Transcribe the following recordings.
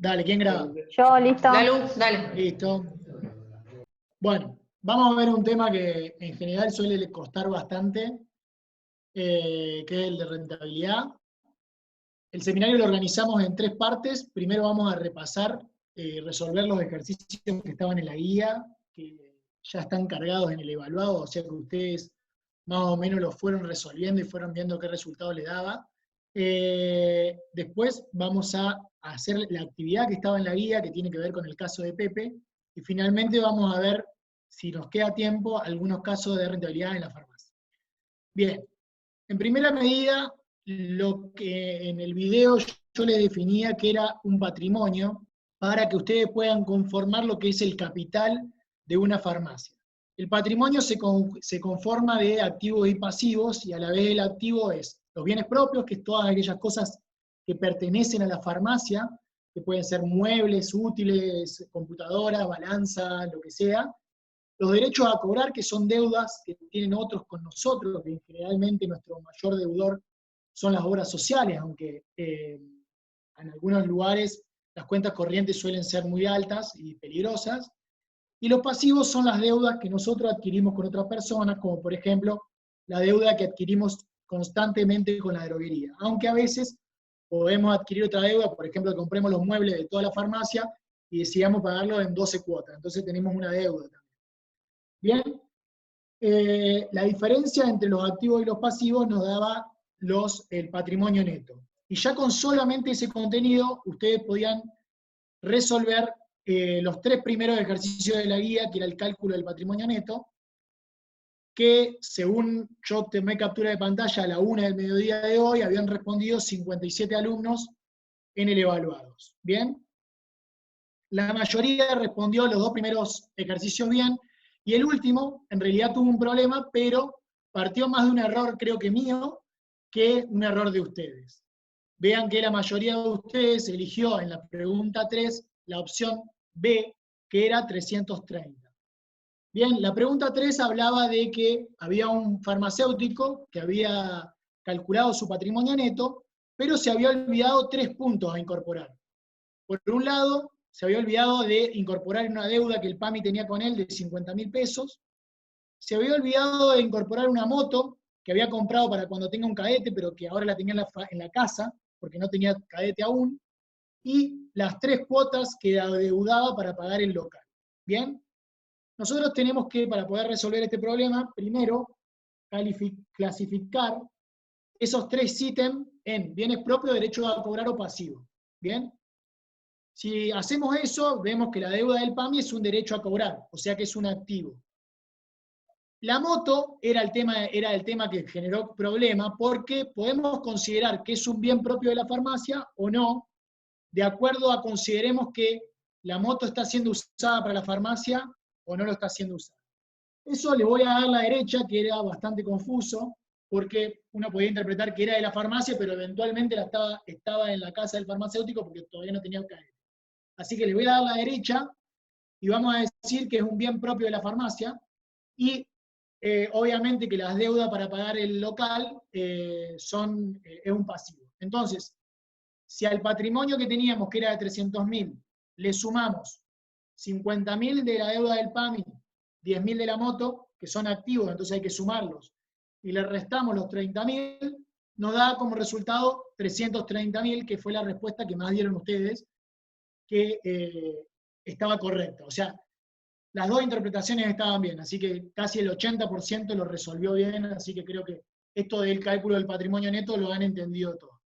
Dale, ¿quién graba? Yo, listo. Lalu, dale. Listo. Bueno, vamos a ver un tema que en general suele costar bastante, que es el de rentabilidad. El seminario lo organizamos en 3 partes. Primero vamos a repasar, resolver los ejercicios que estaban en la guía, que ya están cargados en el evaluado, o sea que ustedes más o menos los fueron resolviendo y fueron viendo qué resultado le daba. Después vamos a hacer la actividad que estaba en la guía, que tiene que ver con el caso de Pepe, y finalmente vamos a ver, si nos queda tiempo, algunos casos de rentabilidad en la farmacia. Bien, en primera medida, lo que en el video yo les definía que era un patrimonio para que ustedes puedan conformar lo que es el capital de una farmacia. El patrimonio se conforma de activos y pasivos, y a la vez el activo es los bienes propios, que es todas aquellas cosas que pertenecen a la farmacia, que pueden ser muebles, útiles, computadoras, balanza, lo que sea. Los derechos a cobrar, que son deudas que tienen otros con nosotros, que generalmente nuestro mayor deudor son las obras sociales, aunque en algunos lugares las cuentas corrientes suelen ser muy altas y peligrosas. Y los pasivos son las deudas que nosotros adquirimos con otras personas, como por ejemplo la deuda que adquirimos constantemente con la droguería. Aunque a veces podemos adquirir otra deuda, por ejemplo, que compremos los muebles de toda la farmacia y decidamos pagarlo en 12 cuotas. Entonces tenemos una deuda también. Bien, la diferencia entre los activos y los pasivos nos daba el patrimonio neto. Y ya con solamente ese contenido, ustedes podían resolver los 3 primeros ejercicios de la guía, que era el cálculo del patrimonio neto, que según yo tomé captura de pantalla a la 1 del mediodía de hoy, habían respondido 57 alumnos en el evaluados. ¿Bien? La mayoría respondió los 2 primeros ejercicios bien, y el último, en realidad tuvo un problema, pero partió más de un error, creo que mío, que un error de ustedes. Vean que la mayoría de ustedes eligió en la pregunta 3 la opción B, que era 330. Bien, la pregunta 3 hablaba de que había un farmacéutico que había calculado su patrimonio neto, pero se había olvidado 3 puntos a incorporar. Por un lado, se había olvidado de incorporar una deuda que el PAMI tenía con él de 50.000 pesos, se había olvidado de incorporar una moto que había comprado para cuando tenga un cadete, pero que ahora la tenía en la casa, porque no tenía cadete aún, y las 3 cuotas que adeudaba para pagar el local. ¿Bien? Nosotros tenemos que, para poder resolver este problema, primero clasificar esos 3 ítems en bienes propios, derechos a cobrar o pasivo. ¿Bien? Si hacemos eso, vemos que la deuda del PAMI es un derecho a cobrar, o sea que es un activo. La moto era el tema que generó problema, porque podemos considerar que es un bien propio de la farmacia o no, de acuerdo a consideremos que la moto está siendo usada para la farmacia o no lo está siendo usada. Eso le voy a dar a la derecha, que era bastante confuso, porque uno podía interpretar que era de la farmacia, pero eventualmente estaba en la casa del farmacéutico porque todavía no tenía cadete. Así que le voy a dar a la derecha y vamos a decir que es un bien propio de la farmacia, y obviamente que las deudas para pagar el local es un pasivo. Entonces, si al patrimonio que teníamos, que era de 300.000, le sumamos 50.000 de la deuda del PAMI, 10.000 de la moto, que son activos, entonces hay que sumarlos, y le restamos los 30.000, nos da como resultado 330.000, que fue la respuesta que más dieron ustedes, que estaba correcta. O sea, las 2 interpretaciones estaban bien, así que casi el 80% lo resolvió bien, así que creo que esto del cálculo del patrimonio neto lo han entendido todo.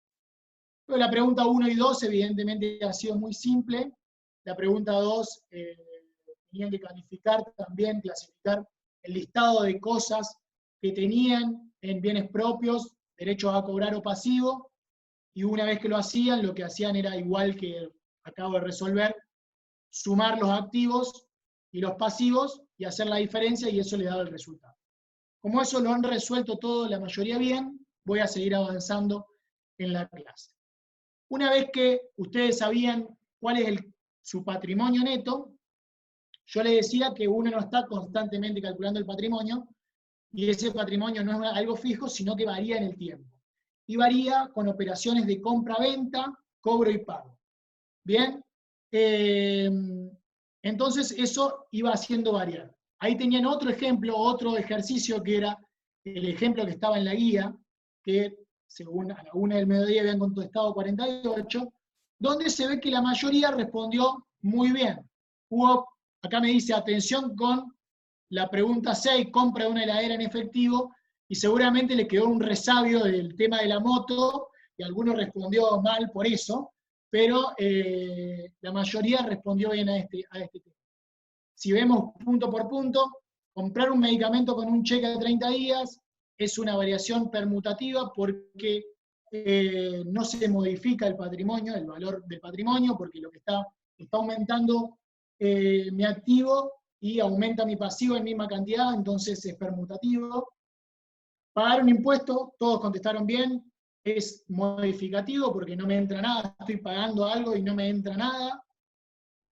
Pero la pregunta 1 y 2 evidentemente ha sido muy simple. La pregunta 2 tenían que calificar también, clasificar el listado de cosas que tenían en bienes propios, derechos a cobrar o pasivo, y una vez que lo hacían, lo que hacían era igual que acabo de resolver, sumar los activos y los pasivos y hacer la diferencia, y eso le daba el resultado. Como eso lo han resuelto todo, la mayoría bien, voy a seguir avanzando en la clase. Una vez que ustedes sabían cuál es su patrimonio neto, yo les decía que uno no está constantemente calculando el patrimonio, y ese patrimonio no es algo fijo, sino que varía en el tiempo. Y varía con operaciones de compra-venta, cobro y pago. ¿Bien? Entonces eso iba haciendo variar. Ahí tenían otro ejemplo, otro ejercicio que era el ejemplo que estaba en la guía, que según a la 1 del mediodía habían contestado 48, donde se ve que la mayoría respondió muy bien. Acá me dice, atención con la pregunta 6, compra de una heladera en efectivo, y seguramente le quedó un resabio del tema de la moto, y alguno respondió mal por eso, pero la mayoría respondió bien a este tema. Si vemos punto por punto, comprar un medicamento con un cheque de 30 días es una variación permutativa porque no se modifica el patrimonio, el valor del patrimonio, porque lo que está aumentando mi activo y aumenta mi pasivo en misma cantidad, entonces es permutativo. Pagar un impuesto, todos contestaron bien, es modificativo porque no me entra nada, estoy pagando algo y no me entra nada.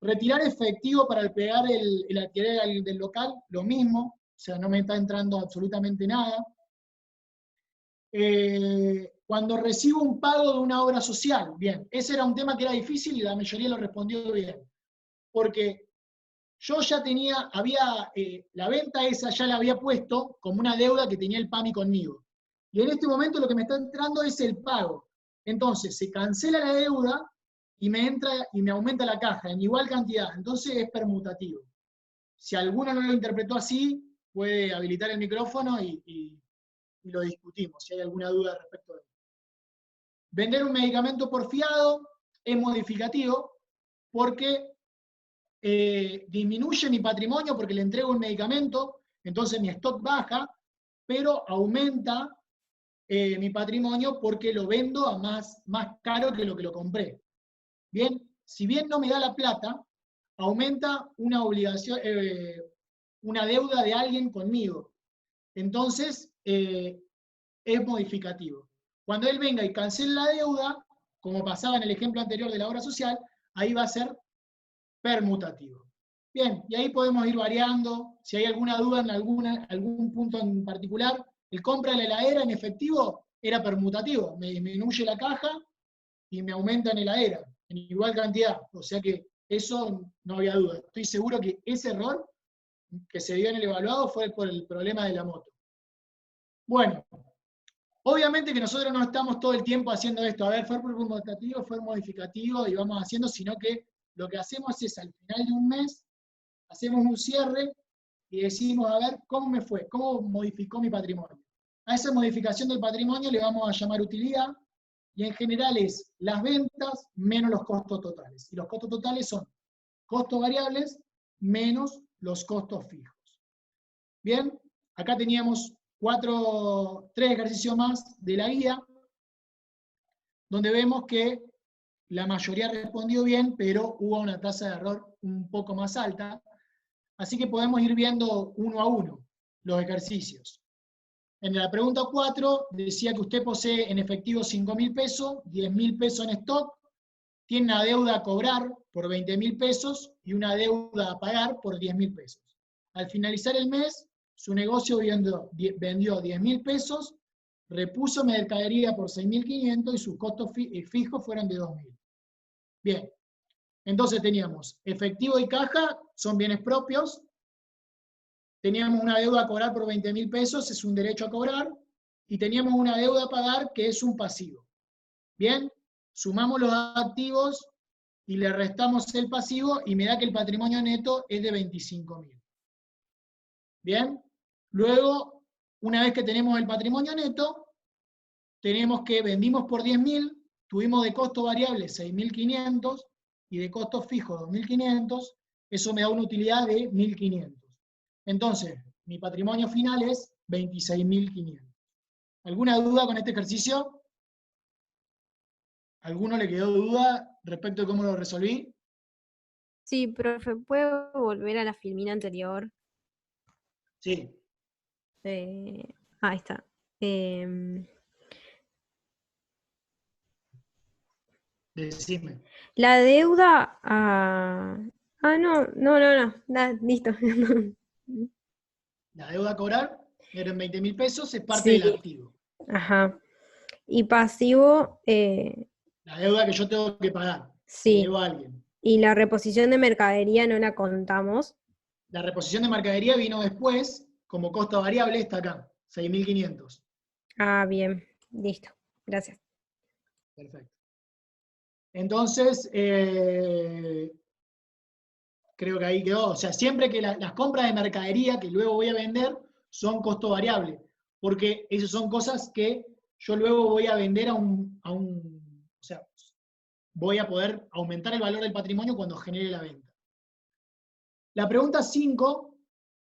Retirar efectivo para pegar el alquiler del local, lo mismo, o sea, no me está entrando absolutamente nada. Cuando recibo un pago de una obra social, bien, ese era un tema que era difícil y la mayoría lo respondió bien, porque yo ya tenía, la venta esa ya la había puesto como una deuda que tenía el PAMI conmigo. Y en este momento lo que me está entrando es el pago. Entonces, se cancela la deuda y me entra y me aumenta la caja en igual cantidad. Entonces es permutativo. Si alguno no lo interpretó así, puede habilitar el micrófono y lo discutimos, si hay alguna duda respecto a eso. Vender un medicamento por fiado es modificativo porque disminuye mi patrimonio porque le entrego un medicamento, entonces mi stock baja, pero aumenta mi patrimonio porque lo vendo a más caro que lo compré. Bien, si bien no me da la plata, aumenta una obligación, una deuda de alguien conmigo. Entonces, es modificativo. Cuando él venga y cancele la deuda, como pasaba en el ejemplo anterior de la obra social, ahí va a ser permutativo. Bien, y ahí podemos ir variando. Si hay alguna duda en algún punto en particular, el compra de la heladera en efectivo era permutativo. Me disminuye la caja y me aumenta en heladera, en igual cantidad. O sea que eso no había duda. Estoy seguro que ese error que se dio en el evaluado fue por el problema de la moto. Bueno, obviamente que nosotros no estamos todo el tiempo haciendo esto, a ver, fue permutativo, fue modificativo, y vamos haciendo, sino que lo que hacemos es al final de un mes, hacemos un cierre y decimos, a ver, ¿cómo me fue? ¿Cómo modificó mi patrimonio? A esa modificación del patrimonio le vamos a llamar utilidad, y en general es las ventas menos los costos totales. Y los costos totales son costos variables menos los costos fijos. Bien, acá teníamos 3 ejercicios más de la guía, donde vemos que la mayoría respondió bien, pero hubo una tasa de error un poco más alta, así que podemos ir viendo uno a uno los ejercicios. En la pregunta 4 decía que usted posee en efectivo 5.000 pesos, 10.000 pesos en stock, tiene una deuda a cobrar por 20.000 pesos y una deuda a pagar por 10.000 pesos. Al finalizar el mes, su negocio vendió 10.000 pesos, repuso mercadería por 6.500 y sus costos fijos fueron de 2.000. Bien, entonces teníamos efectivo y caja, son bienes propios, teníamos una deuda a cobrar por 20.000 pesos, es un derecho a cobrar, y teníamos una deuda a pagar que es un pasivo. Bien, sumamos los activos y le restamos el pasivo y me da que el patrimonio neto es de 25.000. Bien, luego, una vez que tenemos el patrimonio neto, tenemos que vendimos por 10.000, tuvimos de costo variable 6.500 y de costo fijo 2.500, eso me da una utilidad de 1.500. Entonces, mi patrimonio final es 26.500. ¿Alguna duda con este ejercicio? ¿Alguno le quedó duda respecto de cómo lo resolví? Sí, profe, ¿puedo volver a la filmina anterior? Sí. Ahí está. Decime. La deuda a... Ah, no, listo. La deuda a cobrar eran 20.000 pesos, es parte Sí, del activo. ajá. Y pasivo, La deuda que yo tengo que pagar, que sí. debo a alguien. Y la reposición de mercadería no la contamos. La reposición de mercadería vino después, como costo variable está acá, 6.500. Ah, bien, listo, gracias. Perfecto. Entonces, creo que ahí quedó. O sea, siempre que las compras de mercadería que luego voy a vender son costo variable, porque esas son cosas que yo luego voy a vender o sea, voy a poder aumentar el valor del patrimonio cuando genere la venta. La pregunta 5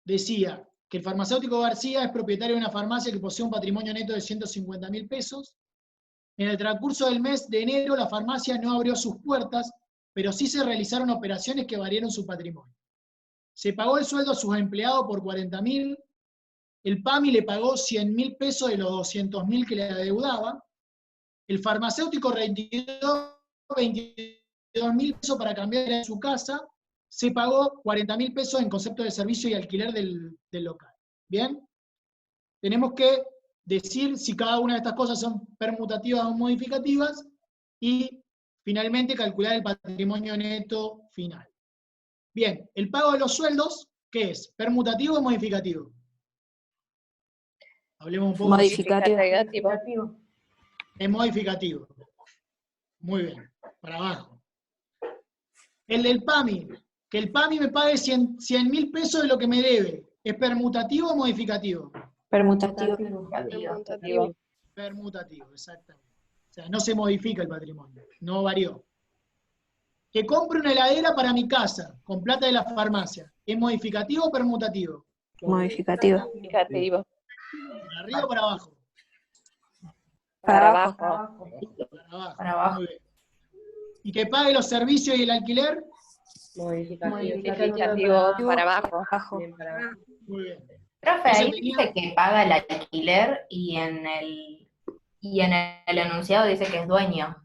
decía que el farmacéutico García es propietario de una farmacia que posee un patrimonio neto de 150.000 pesos. En el transcurso del mes de enero, la farmacia no abrió sus puertas, pero sí se realizaron operaciones que variaron su patrimonio. Se pagó el sueldo a sus empleados por 40.000, el PAMI le pagó 100.000 pesos de los 200.000 que le adeudaba, el farmacéutico retiró 22.000 pesos para cambiar en su casa, se pagó 40.000 pesos en concepto de servicio y alquiler del local. ¿Bien? Tenemos que decir si cada una de estas cosas son permutativas o modificativas y finalmente calcular el patrimonio neto final. Bien, el pago de los sueldos, ¿qué es? ¿Permutativo o modificativo? Hablemos un poco. Modificativo. Es modificativo. Muy bien, para abajo. El del PAMI, que el PAMI me pague 100.000 pesos de lo que me debe, ¿es permutativo o modificativo? Permutativo. Permutativo, exactamente. O sea, no se modifica el patrimonio, no varió. Que compre una heladera para mi casa, con plata de la farmacia, ¿es modificativo o permutativo? Modificativo. ¿Para arriba o para abajo? Para abajo. Para abajo. Muy bien. ¿Y que pague los servicios y el alquiler? Modificativo. Para abajo. Muy bien. Profe, Eso ahí tenía- dice que paga el alquiler y en el enunciado dice que es dueño.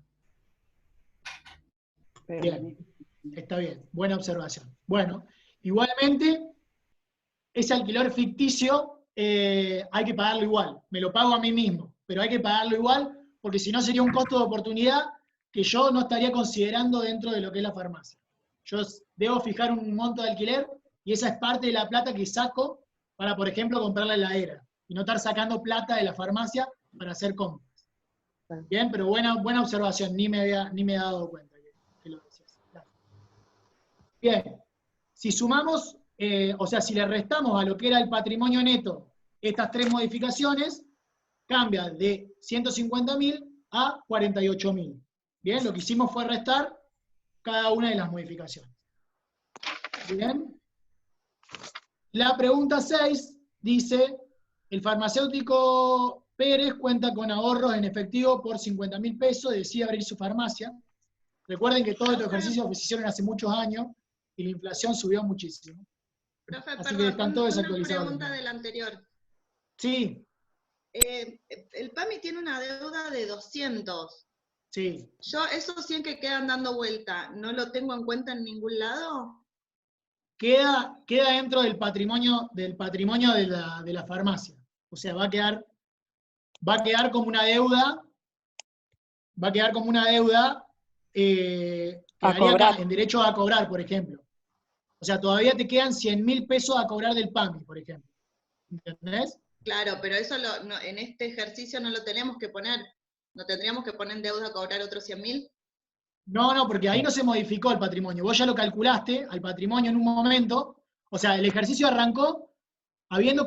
Bien, está bien, buena observación. Bueno, igualmente, ese alquiler ficticio hay que pagarlo igual. Me lo pago a mí mismo, pero hay que pagarlo igual porque si no sería un costo de oportunidad que yo no estaría considerando dentro de lo que es la farmacia. Yo debo fijar un monto de alquiler y esa es parte de la plata que saco para, por ejemplo, comprar la heladera y no estar sacando plata de la farmacia para hacer compras. Bien, pero buena observación, ni me he dado cuenta que lo decías. Bien, si sumamos, o sea, si le restamos a lo que era el patrimonio neto estas tres modificaciones, cambia de 150.000 a 48.000. Bien, lo que hicimos fue restar cada una de las modificaciones. Bien. La pregunta 6 dice, el farmacéutico Pérez cuenta con ahorros en efectivo por 50.000 pesos, decide abrir su farmacia. Recuerden que todos estos ejercicios se hicieron hace muchos años y la inflación subió muchísimo. Profe, Así perdón, que están todos una desactualizados. pregunta del anterior. Sí, El PAMI tiene una deuda de 200. sí. Yo esos 100 que quedan dando vuelta, ¿no lo tengo en cuenta en ningún lado? Queda dentro del patrimonio de la farmacia. O sea, va a quedar como una deuda, quedaría acá, en derecho a cobrar, por ejemplo. O sea, todavía te quedan 100.000 pesos a cobrar del PAMI, por ejemplo. ¿Entendés? Claro, pero eso en este ejercicio no lo tenemos que poner. ¿No tendríamos que poner en deuda a cobrar otros 100.000? No, porque ahí no se modificó el patrimonio. Vos ya lo calculaste al patrimonio en un momento. O sea, el ejercicio arrancó habiendo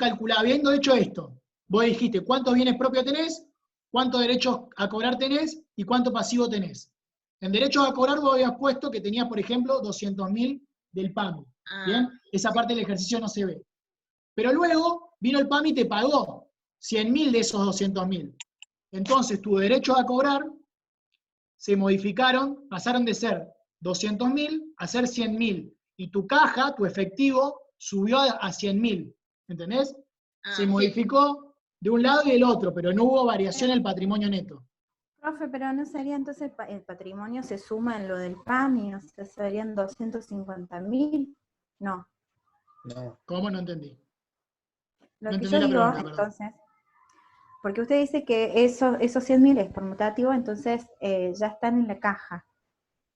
hecho esto. Vos dijiste cuántos bienes propios tenés, cuántos derechos a cobrar tenés y cuánto pasivo tenés. En derechos a cobrar vos habías puesto que tenías, por ejemplo, 200.000 del PAMI. ¿Bien? Esa parte del ejercicio no se ve. Pero luego vino el PAMI y te pagó 100.000 de esos 200.000. Entonces, tus derechos a cobrar se modificaron, pasaron de ser 200.000 a ser 100.000. Y tu caja, tu efectivo, subió a 100.000. ¿Entendés? Se modificó de un lado y del otro, pero no hubo variación en el patrimonio neto. Profe, pero no sería entonces el patrimonio se suma en lo del PAMI, o sea, serían 250.000. No. ¿Cómo? No entendí. Lo No que entendí yo la digo, pregunta, perdón. entonces, porque usted dice que esos 100.000 es permutativo, entonces ya están en la caja,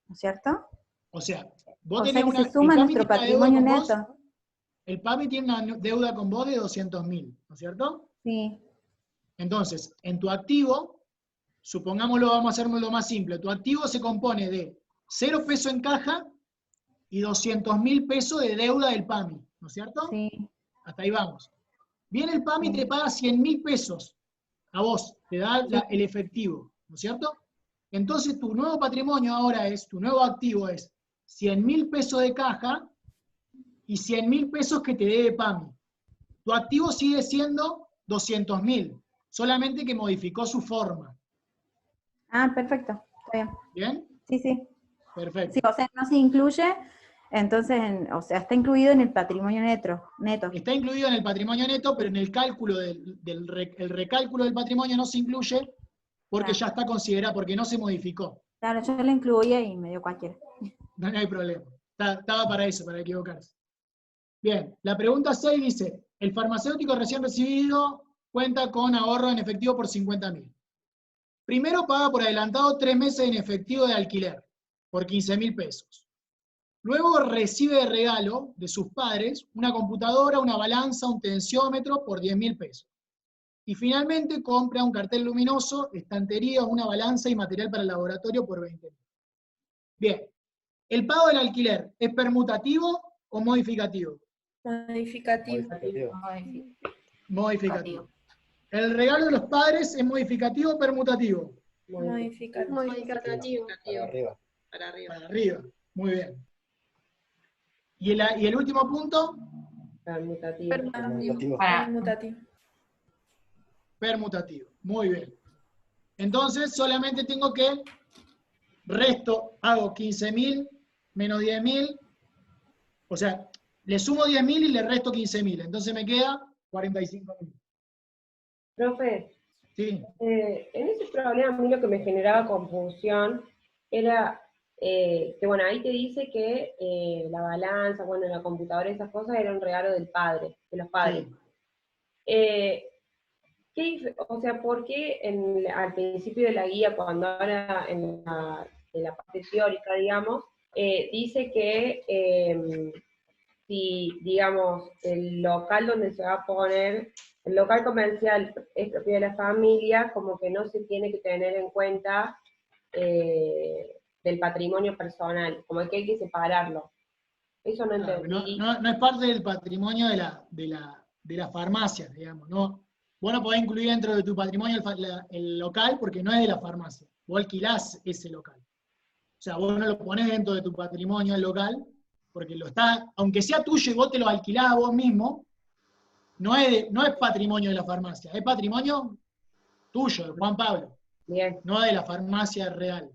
¿no es cierto? O sea, vos O sea tenés que una... se suma el PAMI nuestro tiene una deuda patrimonio con vos, neto. el PAMI tiene una deuda con vos de 200.000, ¿no es cierto? Sí, Entonces, en tu activo, supongámoslo, vamos a hacerlo lo más simple, tu activo se compone de 0 pesos en caja y 200.000 pesos de deuda del PAMI, ¿no es cierto? sí, Hasta ahí vamos. Viene el PAMI y sí. te paga 100.000 pesos a vos, te da Sí. el efectivo, ¿no es cierto? Entonces tu nuevo patrimonio ahora es, tu nuevo activo es 100.000 pesos de caja y 100.000 pesos que te debe PAMI. Tu activo sigue siendo 200.000, solamente que modificó su forma. Ah, perfecto. Está bien. ¿Bien? Sí, sí. Sí, Perfecto. o sea, no se incluye, entonces, o sea, está incluido en el patrimonio neto. Está incluido en el patrimonio neto, pero en el cálculo el recálculo del patrimonio no se incluye porque Claro. ya está considerado, porque no se modificó. Claro, yo lo incluía y me dio cualquiera. No hay problema. Estaba para eso, para equivocarse. Bien, la pregunta 6 dice, el farmacéutico recién recibido cuenta con ahorro en efectivo por 50.000. Primero paga por adelantado 3 meses en efectivo de alquiler, por 15.000 pesos. Luego recibe de regalo de sus padres una computadora, una balanza, un tensiómetro por 10.000 pesos. Y finalmente compra un cartel luminoso, estantería, una balanza y material para el laboratorio por 20.000. Bien, ¿el pago del alquiler es permutativo o modificativo? Modificativo. Modificativo. ¿El regalo de los padres es modificativo o permutativo? Modificativo. Modificativo. Para arriba. Para arriba. Muy bien. ¿Y el último punto? Permutativo. Para, Permutativo. Permutativo. Muy bien. Entonces solamente tengo que hago 15.000 menos 10.000, o sea, le sumo 10.000 y le resto 15.000, entonces me queda 45.000. Profe, Sí. en ese problema a mí lo que me generaba confusión era que, bueno, ahí te dice que la balanza, bueno, la computadora, esas cosas eran un regalo del padre, de los padres. Sí. O sea, ¿por qué al principio de la guía, cuando ahora en la parte teórica, digamos, dice que si, digamos, el local donde se va a poner, el local comercial es propiedad de la familia, como que no se tiene que tener en cuenta del patrimonio personal, como que hay que separarlo? Eso no Claro, entendí. no es parte del patrimonio de la farmacia, digamos. No, vos no podés incluir dentro de tu patrimonio el local porque no es de la farmacia. Vos alquilás ese local. O sea, vos no lo ponés dentro de tu patrimonio el local, porque aunque sea tuyo y vos te lo alquilás a vos mismo, no es patrimonio de la farmacia, es patrimonio tuyo, de Juan Pablo, Bien, no de la farmacia real.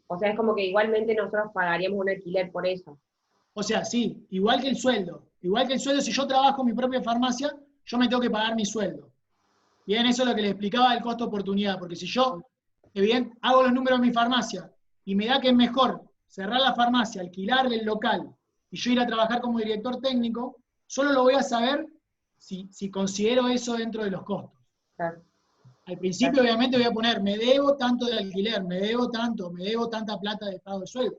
o sea, es como que igualmente nosotros pagaríamos un alquiler por eso. O sea, sí, igual que el sueldo. Igual que el sueldo, si yo trabajo en mi propia farmacia, yo me tengo que pagar mi sueldo. Bien, eso es lo que le explicaba del costo de oportunidad, porque si yo, evidente, hago los números en mi farmacia y me da que es mejor cerrar la farmacia, alquilarle el local y yo ir a trabajar como director técnico, solo lo voy a saber si considero eso dentro de los costos. Claro. Al principio, obviamente, voy a poner, me debo tanto de alquiler, me debo tanta plata de pago de sueldo.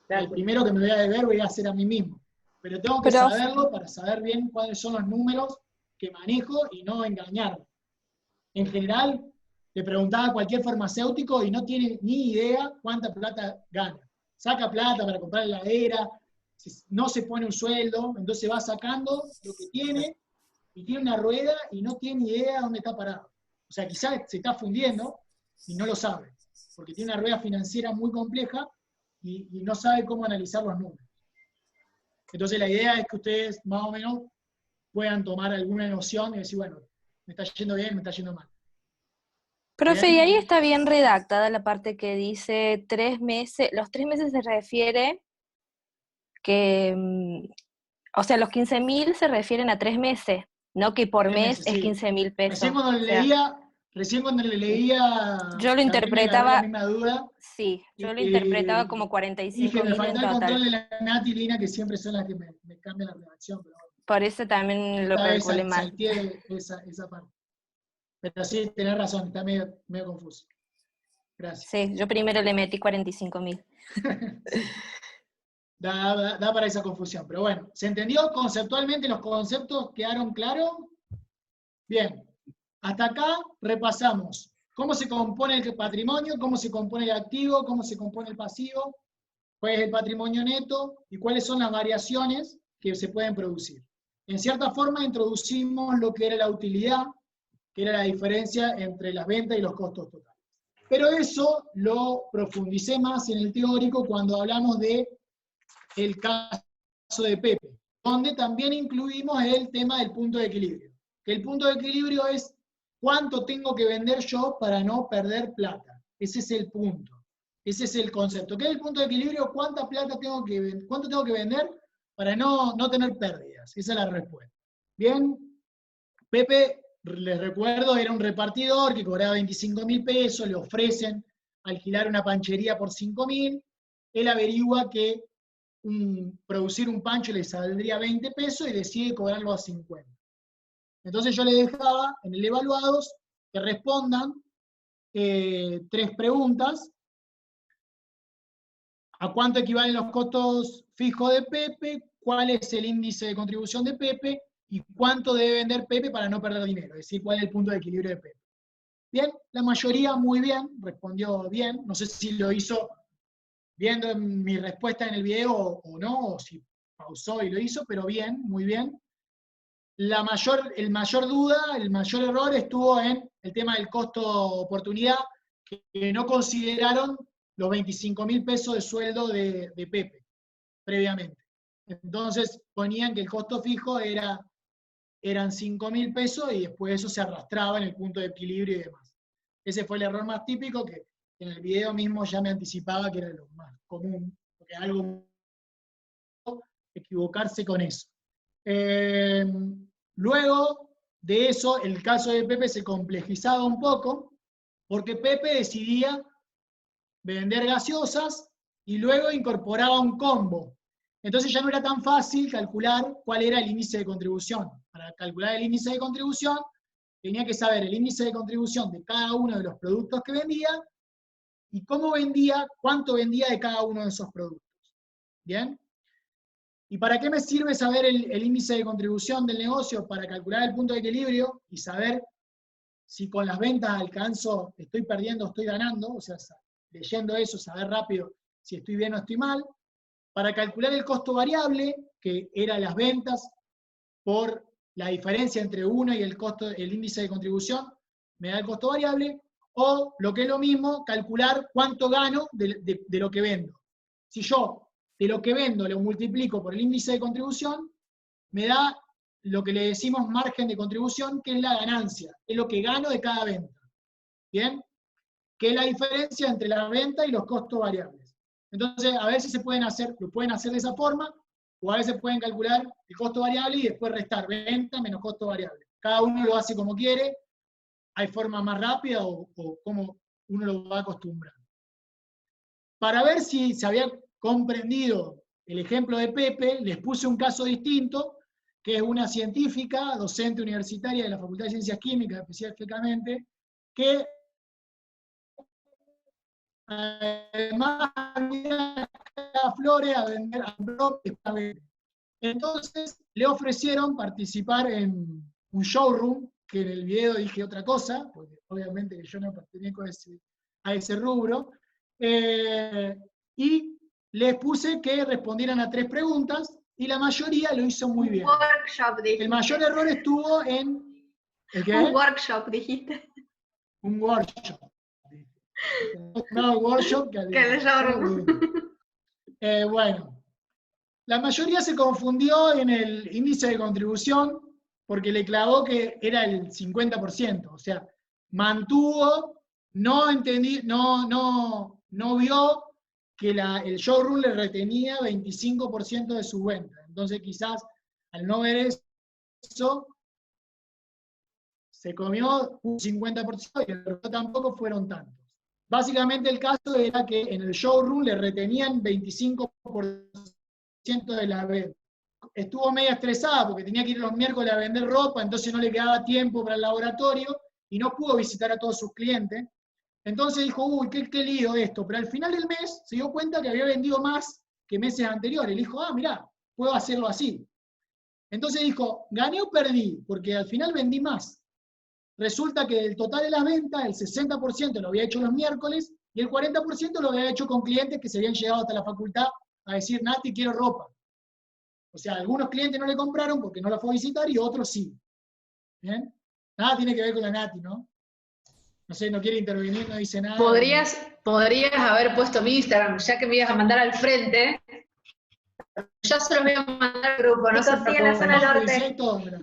El primero que me voy a deber voy a hacer a mí mismo. Pero tengo que saberlo para saber bien cuáles son los números que manejo y no engañarme. En general, le preguntaba a cualquier farmacéutico y no tiene ni idea cuánta plata gana. Saca plata para comprar heladera, no se pone un sueldo, entonces va sacando lo que tiene y tiene una rueda y no tiene ni idea dónde está parado. O sea, quizás se está fundiendo y no lo sabe, porque tiene una rueda financiera muy compleja y no sabe cómo analizar los números. Entonces la idea es que ustedes más o menos puedan tomar alguna noción y decir, bueno, me está yendo bien, me está yendo mal. Profe, ¿Bien? y ahí está bien redactada la parte que dice 3 meses, los 3 meses se refiere que, o sea, los 15.000 se refieren a 3 meses, no que por 3 mes meses, es sí. 15.000 pesos. Recién cuando le leía, yo lo también interpretaba, me agarré la misma duda. sí, yo lo interpretaba como Dije, me 45.000 falta en el control total. de la Nati y Lina, que siempre son las que me cambian la redacción. Pero Por eso también lo esta vez calculé mal. salteé esa parte. Pero sí, tenés razón, está medio confuso. Gracias. Sí, yo primero le metí 45.000. Da para esa confusión. Pero bueno, ¿se entendió conceptualmente? ¿Los conceptos quedaron claros? Bien. Hasta acá repasamos cómo se compone el patrimonio, cómo se compone el activo, cómo se compone el pasivo, cuál es el patrimonio neto y cuáles son las variaciones que se pueden producir. En cierta forma introducimos lo que era la utilidad, que era la diferencia entre las ventas y los costos totales. Pero eso lo profundicé más en el teórico cuando hablamos de el caso de Pepe, donde también incluimos el tema del punto de equilibrio. Que el punto de equilibrio es cuánto tengo que vender yo para no perder plata. Ese es el punto. Ese es el concepto. ¿Qué es el punto de equilibrio? ¿Cuánta plata cuánto tengo que vender para no tener pérdidas? Esa es la respuesta. Bien, Pepe, les recuerdo, era un repartidor que cobraba 25.000 pesos, le ofrecen alquilar una panchería por 5.000, él averigua que producir un pancho le saldría 20 pesos y decide cobrarlo a 50. Entonces yo le dejaba en el evaluados que respondan 3 preguntas. ¿A cuánto equivalen los costos fijos de Pepe? ¿Cuál es el índice de contribución de Pepe? ¿Y cuánto debe vender Pepe para no perder dinero? Es decir, cuál es el punto de equilibrio de Pepe. Bien, la mayoría muy bien, respondió bien. No sé si lo hizo viendo mi respuesta en el video o no, o si pausó y lo hizo, pero bien, muy bien. El mayor duda, el mayor error estuvo en el tema del costo-oportunidad, que no consideraron los 25.000 pesos de sueldo de Pepe, previamente. Entonces ponían que el costo fijo eran 5.000 pesos y después eso se arrastraba en el punto de equilibrio y demás. Ese fue el error más típico, que en el video mismo ya me anticipaba que era lo más común, porque algo equivocarse con eso. Luego de eso, el caso de Pepe se complejizaba un poco, porque Pepe decidía vender gaseosas y luego incorporaba un combo. Entonces ya no era tan fácil calcular cuál era el índice de contribución. Para calcular el índice de contribución, tenía que saber el índice de contribución de cada uno de los productos que vendía y cómo vendía, cuánto vendía de cada uno de esos productos. ¿Bien? ¿Y para qué me sirve saber el índice de contribución del negocio? Para calcular el punto de equilibrio y saber si con las ventas alcanzo, estoy perdiendo o estoy ganando, o sea, leyendo eso, saber rápido si estoy bien o estoy mal. Para calcular el costo variable, que era las ventas por la diferencia entre uno y el índice de contribución, me da el costo variable, o lo que es lo mismo, calcular cuánto gano de lo que vendo. Si yo de lo que vendo lo multiplico por el índice de contribución, me da lo que le decimos margen de contribución, que es la ganancia, es lo que gano de cada venta. ¿Bien? Que es la diferencia entre la venta y los costos variables. Entonces, a veces lo pueden hacer de esa forma, o a veces pueden calcular el costo variable y después restar venta menos costo variable. Cada uno lo hace como quiere, hay forma más rápida o como uno lo va acostumbrando. Para ver si se había comprendido el ejemplo de Pepe, les puse un caso distinto, que es una científica, docente universitaria de la Facultad de Ciencias Químicas, específicamente, que además había flores a vender a vender. Entonces le ofrecieron participar en un showroom, que en el video dije otra cosa, porque obviamente que yo no pertenezco a ese rubro, y les puse que respondieran a 3 preguntas, y la mayoría lo hizo muy bien. Workshop, dijiste. El mayor error estuvo en... ¿El qué? Un workshop, dijiste. Un workshop. No, workshop que el showroom. Bueno, la mayoría se confundió en el índice de contribución porque le clavó que era el 50%, o sea, mantuvo, no vio que el showroom le retenía 25% de su venta. Entonces quizás al no ver eso, se comió un 50% y el resto tampoco fueron tantos. Básicamente el caso era que en el showroom le retenían 25% de la venta. Estuvo media estresada porque tenía que ir los miércoles a vender ropa, entonces no le quedaba tiempo para el laboratorio y no pudo visitar a todos sus clientes. Entonces dijo, uy, qué lío esto, pero al final del mes se dio cuenta que había vendido más que meses anteriores. Le dijo, ah, mirá, puedo hacerlo así. Entonces dijo, ¿gané o perdí? Porque al final vendí más. Resulta que del total de las ventas, el 60% lo había hecho los miércoles y el 40% lo había hecho con clientes que se habían llegado hasta la facultad a decir, Nati, quiero ropa. O sea, algunos clientes no le compraron porque no la fue a visitar y otros sí. ¿Bien? Nada tiene que ver con la Nati, ¿no? No sé, no quiere intervenir, no dice nada. Podrías haber puesto mi Instagram, ya que me ibas a mandar al frente. Ya se los voy a mandar al grupo, no se Sí, en la zona preocupen. norte. Todo, mirá.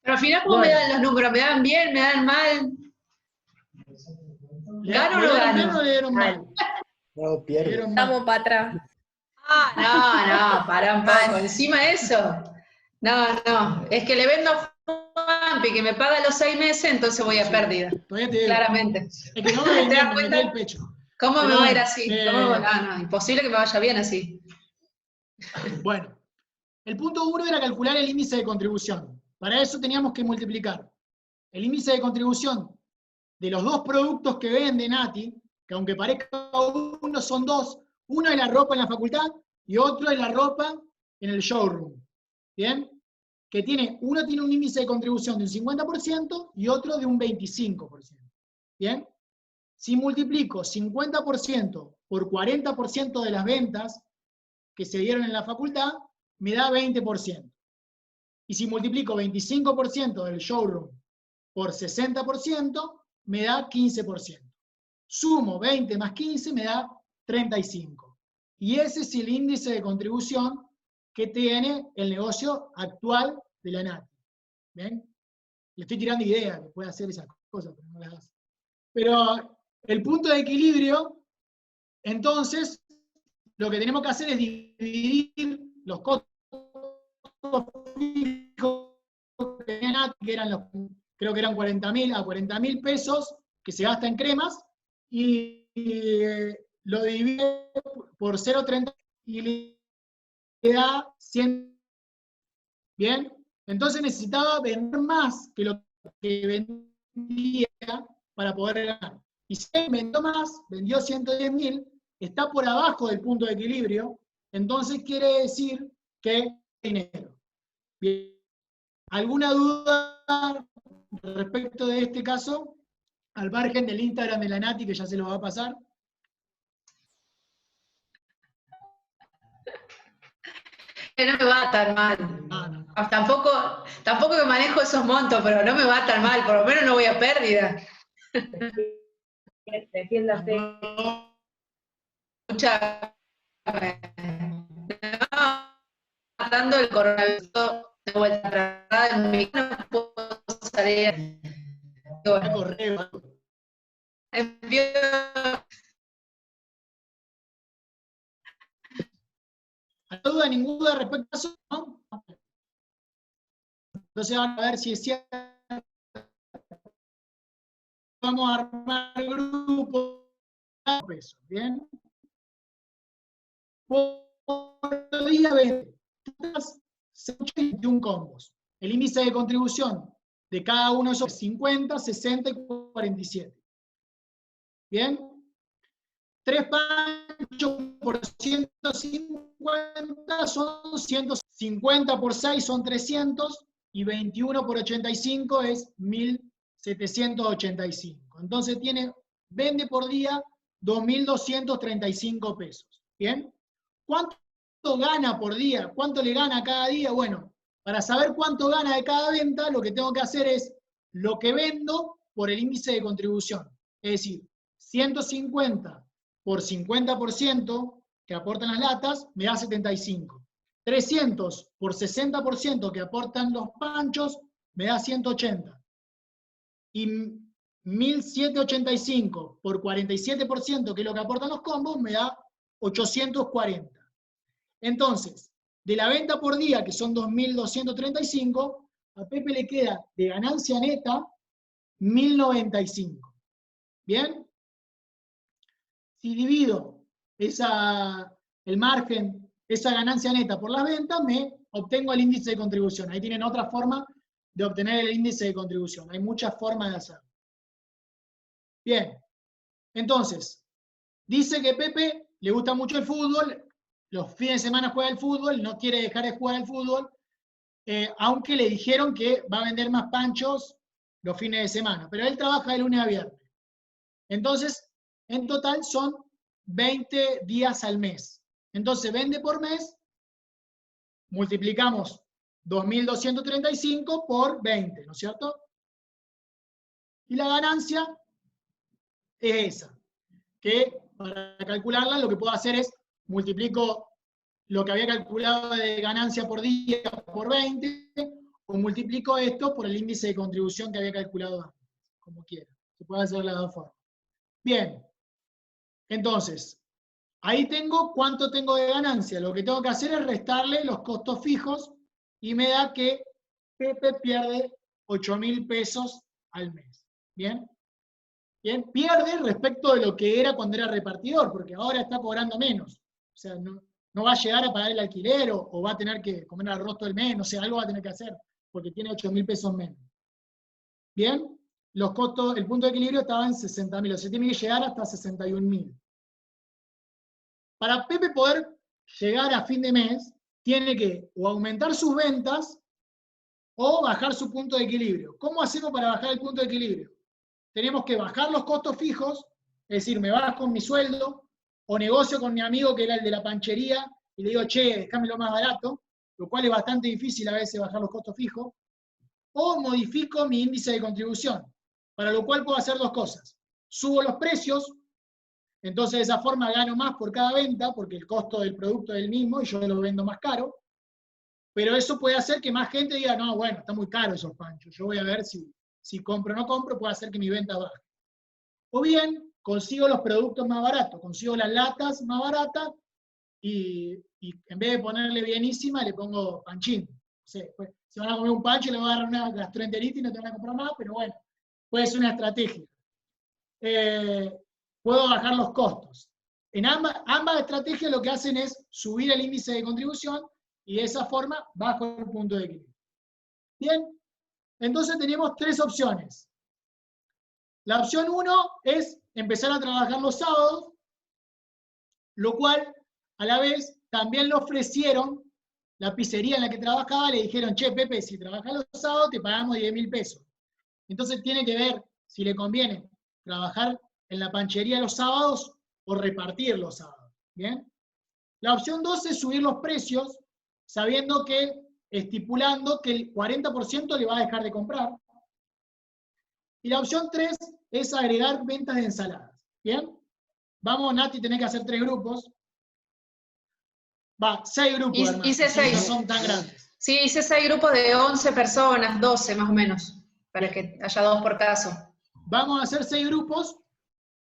Pero al final, ¿cómo me dan los números? ¿Me dan bien? ¿Me dan mal? ¿Gano o no ¿Le dieron bien gano? o le dieron mal? No, Le pierde. dieron mal. Estamos para atrás. No, para un poco. Encima de eso. No. Es que le vendo a Juanpi que me paga los 6 meses, entonces voy a pérdida. Todavía te digo. Claramente. Es que no me ¿Te vendía, das me cuenta? metí el pecho. ¿Cómo Pero me va a ir bueno, así? No, imposible que me vaya bien así. Bueno, el punto 1 era calcular el índice de contribución. Para eso teníamos que multiplicar el índice de contribución de los dos productos que vende Nati, que aunque parezca uno, son dos. Uno es la ropa en la facultad y otro es la ropa en el showroom. ¿Bien? Uno tiene un índice de contribución de un 50% y otro de un 25%. ¿Bien? Si multiplico 50% por 40% de las ventas que se dieron en la facultad, me da 20%. Y si multiplico 25% del showroom por 60%, me da 15%. Sumo 20 más 15, me da 35. Y ese es el índice de contribución que tiene el negocio actual de la Nati. ¿Ven? Le estoy tirando ideas, que puede hacer esas cosas, pero no las hace. Pero el punto de equilibrio, entonces, lo que tenemos que hacer es dividir los costos fijos que eran creo que eran 40.000 a 40.000 pesos que se gasta en cremas, y lo divide por 0,30 y le da 100. Bien, entonces necesitaba vender más que lo que vendía para poder ganar. Y si vendió más, vendió 110.000, está por abajo del punto de equilibrio, entonces quiere decir que dinero. Bien. ¿Alguna duda respecto de este caso? Al margen del Instagram de la Nati, que ya se lo va a pasar. No me va tan mal. No. Tampoco que manejo esos montos, pero no me va tan mal, por lo menos no voy a pérdida. Defiéndase. Escucha, matando el coronavirus de vuelta atrás, no puedo salir. Bueno, envío. ¿No ninguna duda respecto a eso? ¿No? Entonces vamos a ver si es cierto. Vamos a armar el grupo de pesos, ¿bien? Por día 20, 21 combos. El índice de contribución de cada uno de esos 50, 60 y 47. ¿Bien? 3 panchos por 150 son 150 por 6 son 300 y 21 por 85 es 1.785. Entonces vende por día 2.235 pesos. ¿Bien? ¿Cuánto gana por día? ¿Cuánto le gana cada día? Bueno, para saber cuánto gana de cada venta, lo que tengo que hacer es lo que vendo por el índice de contribución. Es decir, 150 por 50% que aportan las latas, me da 75. 300 por 60% que aportan los panchos, me da 180. Y 1.785 por 47%, que es lo que aportan los combos, me da 840. Entonces, de la venta por día, que son 2.235, a Pepe le queda de ganancia neta 1.095. ¿Bien? Si divido el margen, esa ganancia neta por las ventas, me obtengo el índice de contribución. Ahí tienen otra forma de obtener el índice de contribución. Hay muchas formas de hacerlo. Bien, entonces, dice que Pepe le gusta mucho el fútbol, los fines de semana juega al fútbol, no quiere dejar de jugar al fútbol, aunque le dijeron que va a vender más panchos los fines de semana, pero él trabaja de lunes a viernes. Entonces, en total son 20 días al mes. Entonces, vende por mes, multiplicamos 2.235 por 20, ¿no es cierto? Y la ganancia es esa, que para calcularla lo que puedo hacer es multiplico lo que había calculado de ganancia por día por 20, o multiplico esto por el índice de contribución que había calculado antes, como quiera. Se puede hacer de las dos formas. Bien, entonces, ahí tengo cuánto tengo de ganancia. Lo que tengo que hacer es restarle los costos fijos y me da que Pepe pierde 8.000 pesos al mes. ¿Bien? Bien, pierde respecto de lo que era cuando era repartidor, porque ahora está cobrando menos. O sea, no va a llegar a pagar el alquiler o va a tener que comer arroz todo el mes, no sé, algo va a tener que hacer, porque tiene 8.000 pesos menos. Bien, los costos, el punto de equilibrio estaba en 60.000, o sea, tiene que llegar hasta 61.000. Para Pepe poder llegar a fin de mes, tiene que o aumentar sus ventas o bajar su punto de equilibrio. ¿Cómo hacemos para bajar el punto de equilibrio? Tenemos que bajar los costos fijos, es decir, me bajo mi sueldo, o negocio con mi amigo que era el de la panchería, y le digo, che, déjamelo más barato, lo cual es bastante difícil a veces bajar los costos fijos, o modifico mi índice de contribución, para lo cual puedo hacer dos cosas. Subo los precios, entonces de esa forma gano más por cada venta, porque el costo del producto es el mismo y yo lo vendo más caro, pero eso puede hacer que más gente diga, no, bueno, está muy caro esos panchos, yo voy a ver si compro o no compro, puede hacer que mi venta baje. O bien, consigo los productos más baratos, consigo las latas más baratas y en vez de ponerle bienísima le pongo panchín. No sé, pues, se van a comer un pancho y le van a dar una gastroenteritis y no te van a comprar más, pero bueno, puede ser una estrategia. Puedo bajar los costos. En ambas estrategias lo que hacen es subir el índice de contribución y de esa forma bajo el punto de equilibrio. Bien, entonces tenemos tres opciones. La opción 1 es empezar a trabajar los sábados, lo cual a la vez también le ofrecieron, la pizzería en la que trabajaba, le dijeron, che, Pepe, si trabajas los sábados te pagamos 10.000 pesos. Entonces tiene que ver si le conviene trabajar en la panchería los sábados o repartir los sábados. ¿Bien? La opción 2 es subir los precios, sabiendo que, estipulando que el 40% le va a dejar de comprar. Y la opción 3 es agregar ventas de ensaladas. ¿Bien? Vamos, Nati, tenés que hacer 3 grupos. 6 grupos, hermano. Hice 6. No son tan grandes. Sí, hice 6 grupos de 11 personas, 12 más o menos, para que haya 2 por caso. Vamos a hacer 6 grupos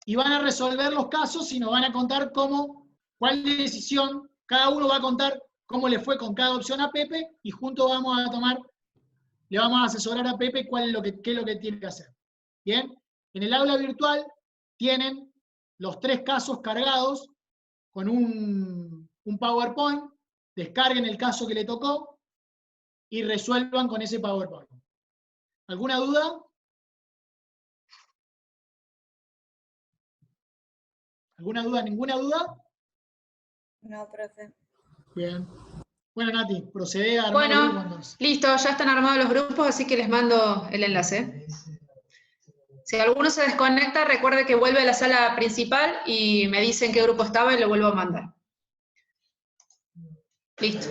y van a resolver los casos y nos van a contar cuál decisión, cada uno va a contar cómo le fue con cada opción a Pepe y juntos le vamos a asesorar a Pepe qué es lo que tiene que hacer. ¿Bien? En el aula virtual tienen los 3 casos cargados con un PowerPoint, descarguen el caso que le tocó y resuelvan con ese PowerPoint. ¿Alguna duda? ¿Alguna duda? ¿Ninguna duda? No, profe. Bien. Bueno, Nati, procede a armar el grupo entonces. Listo, ya están armados los grupos, así que les mando el enlace. Si alguno se desconecta, recuerde que vuelve a la sala principal y me dicen qué grupo estaba y lo vuelvo a mandar. Listo.